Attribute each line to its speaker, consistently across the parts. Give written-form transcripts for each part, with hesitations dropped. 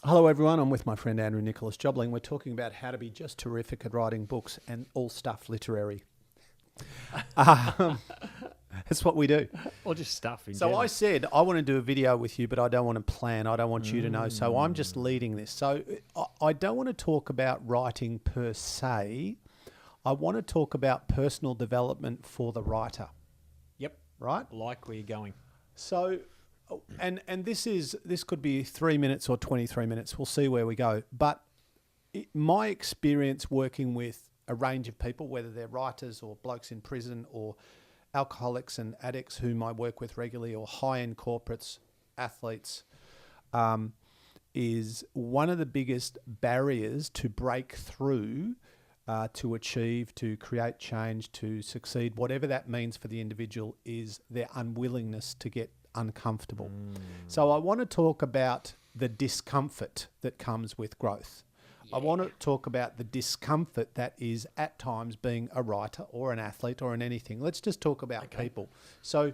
Speaker 1: Hello, everyone. I'm with my friend Andrew Nicholas Jobling. We're talking about how to be just terrific at writing books and all stuff literary. Um, that's what we do.
Speaker 2: Or just stuff in
Speaker 1: So
Speaker 2: general.
Speaker 1: I said I want to do a video with you, but I don't want to plan. I don't want you to know. So I'm just leading this. So I don't want to talk about writing per se. I want to talk about personal development for the writer,
Speaker 2: Yep.
Speaker 1: right?
Speaker 2: Like where you're going.
Speaker 1: So, and this could be 3 minutes or 23 minutes. We'll see where we go. But my experience working with a range of people, whether they're writers or blokes in prison or alcoholics and addicts whom I work with regularly, or high-end corporates, athletes, is one of the biggest barriers to break through, to achieve, to create change, to succeed, whatever that means for the individual, is their unwillingness to get uncomfortable. So I want to talk about the discomfort that comes with growth. I want to talk about the discomfort that is at times being a writer or an athlete or in anything. Let's just talk about people. So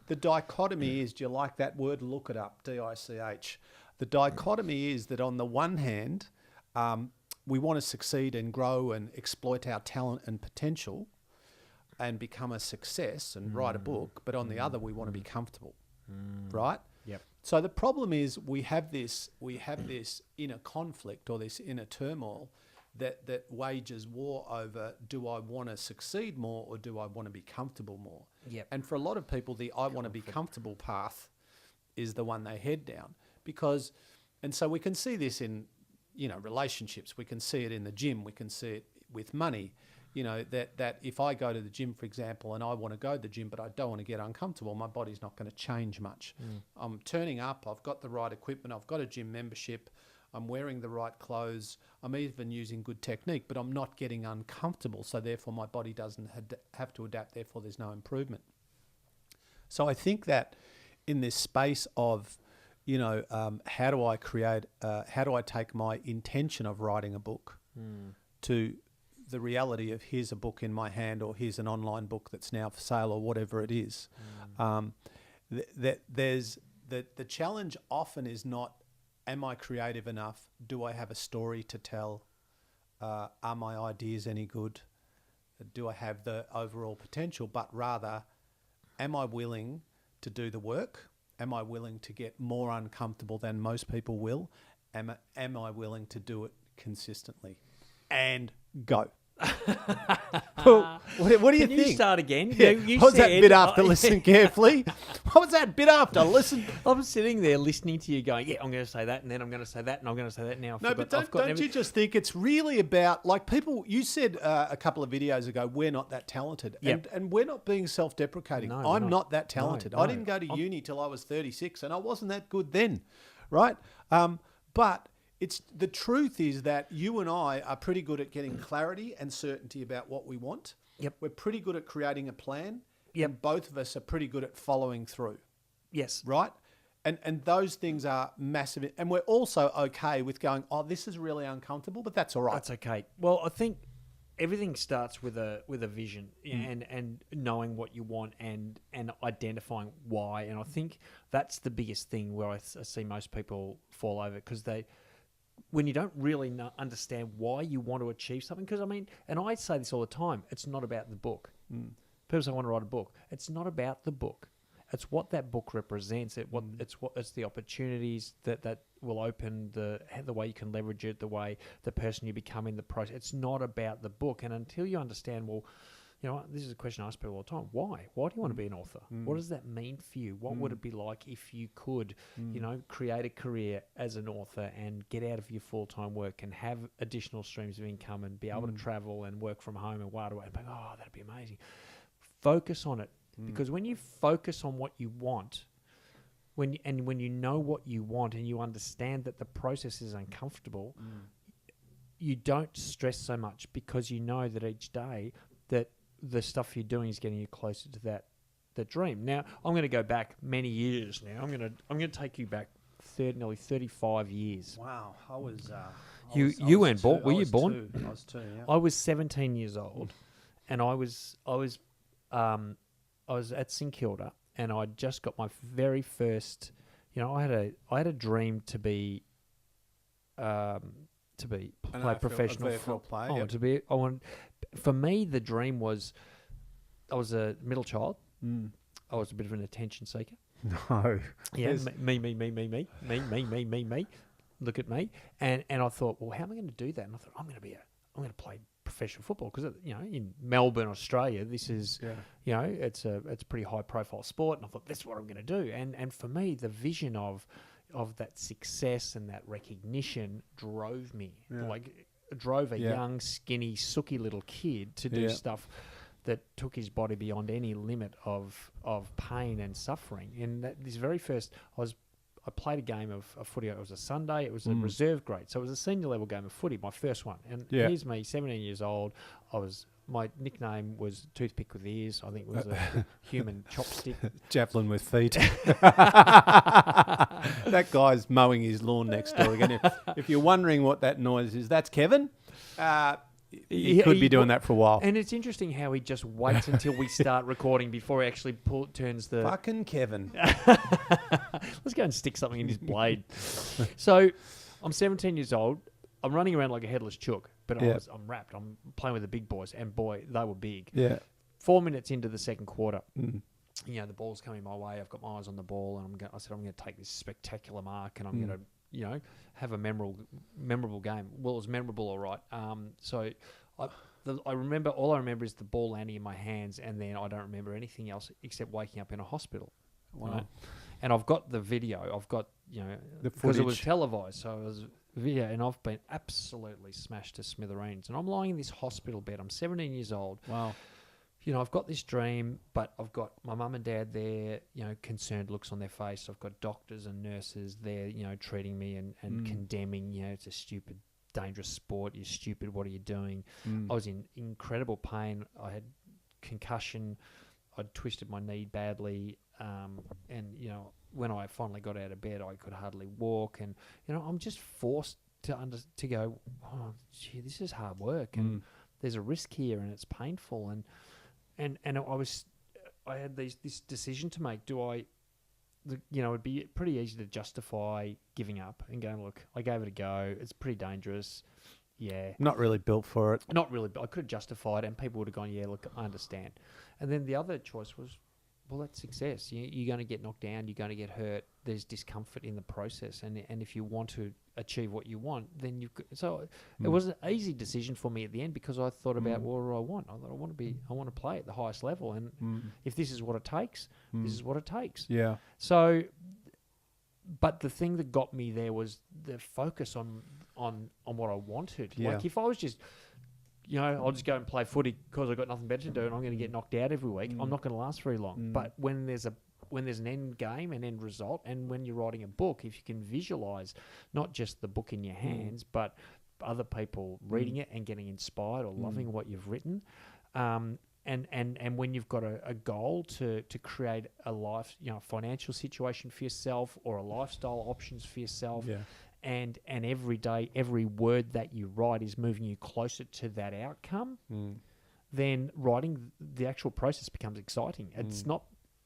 Speaker 1: the dichotomy is, do you like that word? Look it up, D-I-C-H. The dichotomy is that on the one hand, we want to succeed and grow and exploit our talent and potential and become a success and write a book. But on the other, we want to be comfortable, right?
Speaker 2: Yep.
Speaker 1: So the problem is we have this inner conflict or this inner turmoil that wages war over, do I want to succeed more or do I want to be comfortable more?
Speaker 2: Yep.
Speaker 1: And for a lot of people, the I want to be comfortable path is the one they head down, because, and so we can see this in, relationships. We can see it in the gym. We can see it with money. That if I go to the gym, for example, and I want to go to the gym, but I don't want to get uncomfortable, my body's not going to change much. I'm turning up, I've got the right equipment, I've got a gym membership, I'm wearing the right clothes, I'm even using good technique, but I'm not getting uncomfortable. So therefore my body doesn't have to adapt, therefore there's no improvement. So I think that in this space of, how do I take my intention of writing a book to the reality of here's a book in my hand, or here's an online book that's now for sale, or whatever it is. The challenge often is not, am I creative enough? Do I have a story to tell? Are my ideas any good? Do I have the overall potential? But rather, am I willing to do the work? Am I willing to get more uncomfortable than most people will? Am I willing to do it consistently? And go. Well, what do you
Speaker 2: Can
Speaker 1: think?
Speaker 2: you start again?
Speaker 1: Yeah.
Speaker 2: You
Speaker 1: What was that
Speaker 2: said-
Speaker 1: bit after? Listen carefully. What was that bit after? Listen.
Speaker 2: I'm sitting there listening to you going, yeah, I'm going to say that, and then I'm going to say that, and I'm going to say that now.
Speaker 1: No, but don't you just think it's really about, like, people, you said a couple of videos ago, we're not that talented.
Speaker 2: Yep.
Speaker 1: And we're not being self-deprecating.
Speaker 2: No, we're
Speaker 1: I'm
Speaker 2: not.
Speaker 1: not that talented.
Speaker 2: No,
Speaker 1: I didn't go to uni till I was 36, and I wasn't that good then, right? But it's the truth is that you and I are pretty good at getting clarity and certainty about what we want.
Speaker 2: Yep.
Speaker 1: We're pretty good at creating a plan.
Speaker 2: Yep.
Speaker 1: And both of us are pretty good at following through.
Speaker 2: Yes.
Speaker 1: Right? And those things are massive. And we're also okay with going, oh, this is really uncomfortable, but that's all right.
Speaker 2: That's okay. Well, I think everything starts with a vision and knowing what you want and identifying why. And I think that's the biggest thing where I see most people fall over, because when you don't really understand why you want to achieve something, because and I say this all the time, it's not about the book. People say I want to write a book. It's not about the book. It's what that book represents. It's the opportunities that will open, the way you can leverage it, the way the person you become in the process. It's not about the book. And until you understand, well, this is a question I ask people all the time. Why? Why do you want to be an author? What does that mean for you? What would it be like if you could, create a career as an author and get out of your full-time work and have additional streams of income and be able to travel and work from home and wild away and think, oh, that'd be amazing. Focus on it. Because when you focus on what you want, when you know what you want and you understand that the process is uncomfortable, you don't stress so much, because you know that each day that the stuff you're doing is getting you closer to that dream. Now, I'm going to go back many years. Now, I'm going to take you back nearly 35 years.
Speaker 1: Wow. I was...
Speaker 2: You weren't born. Were you born?
Speaker 1: Two. I was 2, yeah.
Speaker 2: I was 17 years old, and I was at St Kilda, and I just got my very first. I had a dream to be
Speaker 1: An
Speaker 2: play
Speaker 1: AFL
Speaker 2: professional
Speaker 1: VFL player,
Speaker 2: I
Speaker 1: yep.
Speaker 2: want to be. I want. For me, the dream was, I was a middle child. I was a bit of an attention seeker.
Speaker 1: No.
Speaker 2: Yeah,
Speaker 1: There's-
Speaker 2: me. Look at me, and I thought, well, how am I going to do that? And I thought, I'm going to play professional football because in Melbourne, Australia, this is it's a pretty high profile sport, and I thought that's what I'm going to do. And for me, the vision of that success and that recognition drove me, drove a young, skinny, sooky little kid to do stuff that took his body beyond any limit of pain and suffering. And this very first, I played a game of footy. It was a Sunday. It was a reserve grade, so it was a senior level game of footy, my first one. And here's me, 17 years old. My nickname was Toothpick with Ears. I think it was a human chopstick.
Speaker 1: Javelin with feet. That guy's mowing his lawn next door again. If you're wondering what that noise is, that's Kevin. He could be doing that for a while.
Speaker 2: And it's interesting how he just waits until we start recording before he actually turns the...
Speaker 1: Fucking Kevin.
Speaker 2: Let's go and stick something in his blade. So I'm 17 years old. I'm running around like a headless chook, but I'm wrapped. I'm playing with the big boys, and boy, they were big.
Speaker 1: Yeah.
Speaker 2: 4 minutes into the second quarter, the ball's coming my way. I've got my eyes on the ball, and I said I'm going to take this spectacular mark, and I'm going to have a memorable game. Well, it was memorable, all right. So I remember, all I remember is the ball landing in my hands, and then I don't remember anything else except waking up in a hospital.
Speaker 1: Wow.
Speaker 2: Right? And I've got the video. I've got,
Speaker 1: the
Speaker 2: because it was
Speaker 1: footage.
Speaker 2: televised, so it was video, and I've been absolutely smashed to smithereens. And I'm lying in this hospital bed. I'm 17 years old.
Speaker 1: Wow.
Speaker 2: I've got this dream, but I've got my mum and dad there, concerned looks on their face. I've got doctors and nurses there, treating me and condemning, it's a stupid, dangerous sport. You're stupid. What are you doing? I was in incredible pain. I had concussion. I'd twisted my knee badly. And when I finally got out of bed, I could hardly walk. And, I'm just forced to go, oh, gee, this is hard work. And there's a risk here, and it's painful. And I had this decision to make. It'd be pretty easy to justify giving up and going, look, I gave it a go. It's pretty dangerous. Yeah.
Speaker 1: Not really built for it.
Speaker 2: Not really. I could have justified, and people would have gone, yeah, look, I understand. And then the other choice was, well, that's success. You're going to get knocked down. You're going to get hurt. There's discomfort in the process. And if you want to achieve what you want, then you've got... So it was an easy decision for me at the end, because I thought about what do I want? I thought I want to play at the highest level. And if this is what it takes, this is what it takes.
Speaker 1: Yeah.
Speaker 2: So, but the thing that got me there was the focus on what I wanted.
Speaker 1: Yeah.
Speaker 2: Like if I was just... I'll just go and play footy because I've got nothing better to do and I'm going to get knocked out every week. I'm not going to last very long. But when there's an end game, an end result, and when you're writing a book, if you can visualize not just the book in your hands, but other people reading it and getting inspired or loving what you've written, and when you've got a goal to create a life, financial situation for yourself or a lifestyle options for yourself.
Speaker 1: Yeah.
Speaker 2: And every day, every word that you write is moving you closer to that outcome, then writing, the actual process becomes exciting. It's not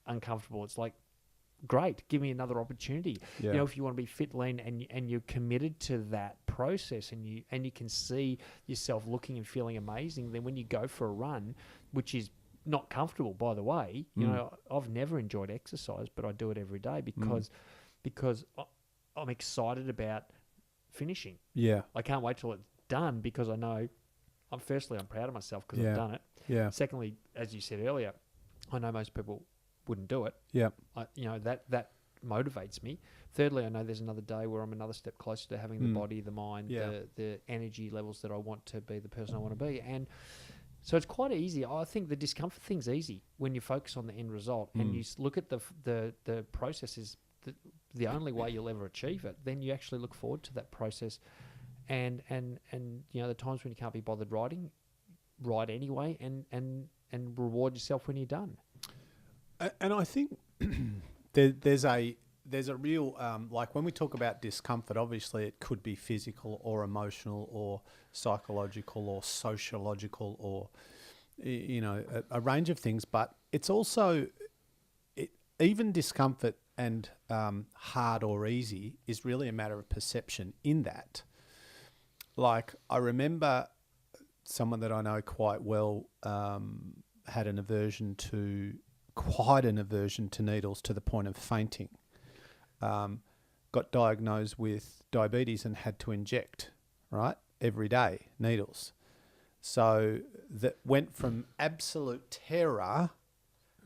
Speaker 2: uncomfortable. It's like, great, give me another opportunity.
Speaker 1: Yeah.
Speaker 2: If you want to be fit, lean, and you're committed to that process, and you can see yourself looking and feeling amazing, then when you go for a run, which is not comfortable, by the way, I've never enjoyed exercise, but I do it every day because I'm excited about finishing.
Speaker 1: Yeah.
Speaker 2: I can't wait till it's done, because I know, I'm proud of myself because
Speaker 1: Yeah.
Speaker 2: I've done it.
Speaker 1: Yeah.
Speaker 2: Secondly, as you said earlier, I know most people wouldn't do it.
Speaker 1: Yeah.
Speaker 2: That motivates me. Thirdly, I know there's another day where I'm another step closer to having the body, the mind, the energy levels that I want to be the person I want to be. And so it's quite easy. I think the discomfort thing's easy when you focus on the end result and you look at the process is the only way you'll ever achieve it. Then you actually look forward to that process, and the times when you can't be bothered writing, write anyway, and reward yourself when you're done.
Speaker 1: And I think there's a real like when we talk about discomfort, obviously it could be physical or emotional or psychological or sociological or a range of things, but it's also even discomfort and hard or easy is really a matter of perception, in that Like, I remember someone that I know quite well had quite an aversion to needles to the point of fainting. Got diagnosed with diabetes and had to inject, right, every day, needles. So that went from absolute terror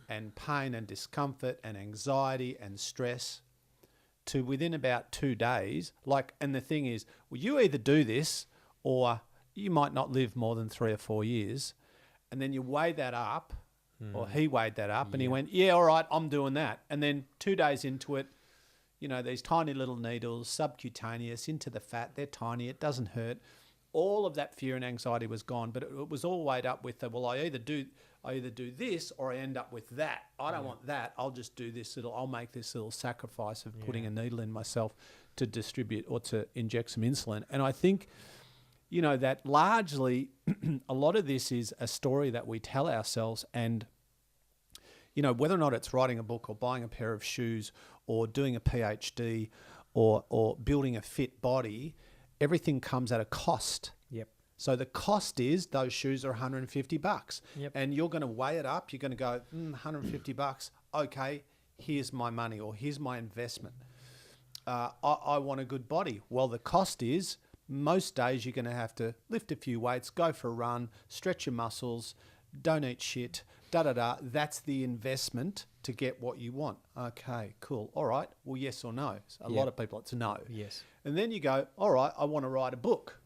Speaker 1: and pain and discomfort and anxiety and stress to within about 2 days. Like, and the thing is, well, you either do this or you might not live more than 3 or 4 years. And then you weigh that up, or he weighed that up, and he went, yeah, all right, I'm doing that. And then 2 days into it, you know, these tiny little needles, subcutaneous, into the fat, they're tiny, it doesn't hurt. All of that fear and anxiety was gone, but it was all weighed up with, well, I either do this or I end up with that. I don't want that. I'll just do this I'll make this little sacrifice of putting a needle in myself to distribute or to inject some insulin. And I think, you know, that largely a lot of this is a story that we tell ourselves, and, you know, whether or not it's writing a book or buying a pair of shoes or doing a PhD or building a fit body, everything comes at a cost.
Speaker 2: Yep.
Speaker 1: So the cost is those shoes are $150, and you're going to weigh it up. You're going to go, $150. Okay, here's my money, or here's my investment. I want a good body. Well, the cost is most days you're going to have to lift a few weights, go for a run, stretch your muscles, don't eat shit, That's the investment to get what you want. Okay, cool. All right. Well, yes or no. A lot of people, it's no.
Speaker 2: Yes.
Speaker 1: And then you go, all right, I want to write a book.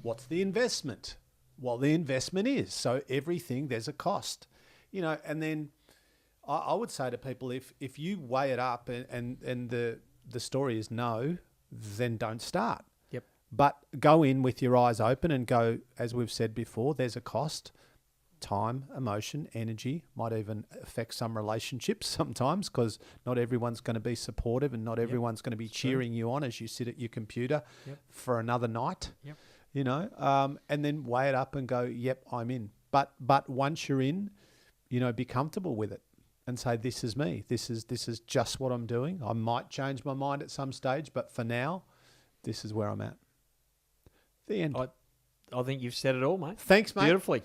Speaker 1: What's the investment? Well, the investment is, so everything, there's a cost. You know, and then I would say to people, if you weigh it up and the story is no, then don't start.
Speaker 2: Yep.
Speaker 1: But go in with your eyes open and go, as we've said before, there's a cost. Time, emotion, energy, might even affect some relationships sometimes, because not everyone's going to be supportive and not everyone's going to be cheering you on as you sit at your computer for another night.
Speaker 2: Yep.
Speaker 1: You know, and then weigh it up and go, yep, I'm in. But once you're in, you know, be comfortable with it and say, this is me. This is just what I'm doing. I might change my mind at some stage, but for now, this is where I'm at. The end.
Speaker 2: I think you've said it all, mate.
Speaker 1: Thanks, mate.
Speaker 2: Beautifully.